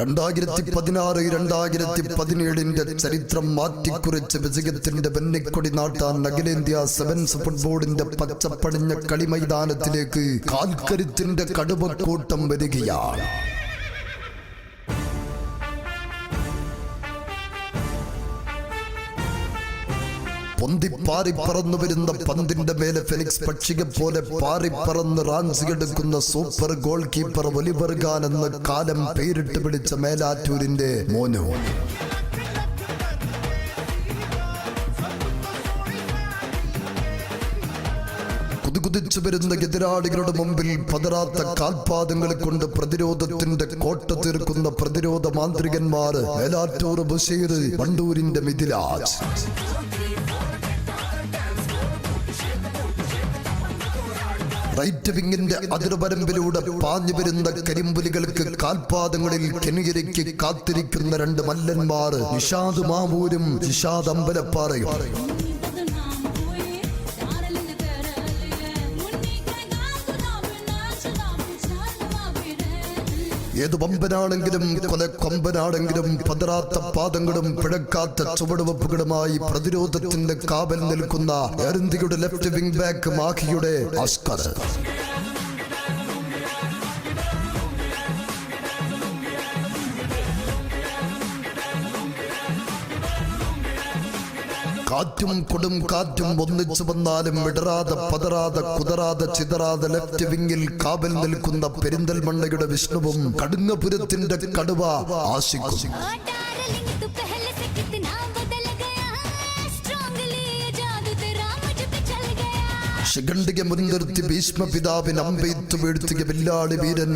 2016-2017 ചരിത്രം മാറ്റിക്കുറിച്ച് വിജയത്തിന്റെ വെന്നിക്കൊടി നാട്ടാൻ അഖിലേന്ത്യാ സെവൻസ് ഫുട്ബോളിന്റെ പച്ചപ്പണിഞ്ഞ കളിമൈതാനത്തിലേക്ക് കാൽക്കരുത്തിന്റെ കടുവക്കൂട്ടം വരികയാണ്. പൊന്തിപ്പാറി പറന്നു വരുന്ന പന്തിന്റെ മേലെ ഫെലിക്സ് പക്ഷിയെ പോലെ പാറിപ്പറന്ന് റാഞ്ചിയെടുക്കുന്ന super goalkeeper Oliver Kahn എന്ന കാലം പേരിട്ട് പിടിച്ച മേലാറ്റൂരിന്റെ മോനു. കുതിച്ചു വരുന്ന എതിരാളികളുടെ മുമ്പിൽ പതറാത്ത കാൽപാദങ്ങളെ കൊണ്ട് പ്രതിരോധത്തിന്റെ കോട്ട തീർക്കുന്ന പ്രതിരോധ മാന്ത്രികന്മാർ മേലാറ്റൂർ ബഷീർ, വണ്ടൂരിന്റെ മിഥിലാജ്. റൈറ്റ് വിങ്ങിന്റെ അതിർവരമ്പിലൂടെ പാഞ്ഞു വരുന്ന കരിമ്പുലികൾക്ക് കാൽപാദങ്ങളിൽ കെണിയിരയ്ക്ക് കാത്തിരിക്കുന്ന രണ്ട് മല്ലന്മാർ, നിഷാദ് മാവൂരും നിഷാദ് അമ്പലപ്പാറയും. ഏത് വമ്പനാണെങ്കിലും കൊമ്പനാണെങ്കിലും പതറാത്ത പാദങ്ങളും പിഴക്കാത്ത ചുവടുവെപ്പുകളുമായി പ്രതിരോധത്തിന്റെ കാവൽ നിൽക്കുന്ന എറിന്ത്യയുടെ ലെഫ്റ്റ് വിംഗ് ബാക്ക് മാഹിയുടെ അസ്കർ. കാറ്റും കൊടും കാറ്റും ഒന്നിച്ചു വന്നാലും ഇടറാതെ പതറാതെ കുതറാതെ ചിതറാതെ ലെഫ്റ്റ് വിങ്ങിൽ കാവൽ നിൽക്കുന്ന പെരിന്തൽമണ്ണയുടെ വിഷ്ണുവും കടുങ്ങപുരത്തിന്റെ കടുവ ആശിക്കും. ശിഖണ്ഡിയെ മുൻനിർത്തി ഭീഷ്മ പിതാവിന് അമ്പെയ്ത്തു വീഴ്ത്തിയ വില്ലാളി വീരൻ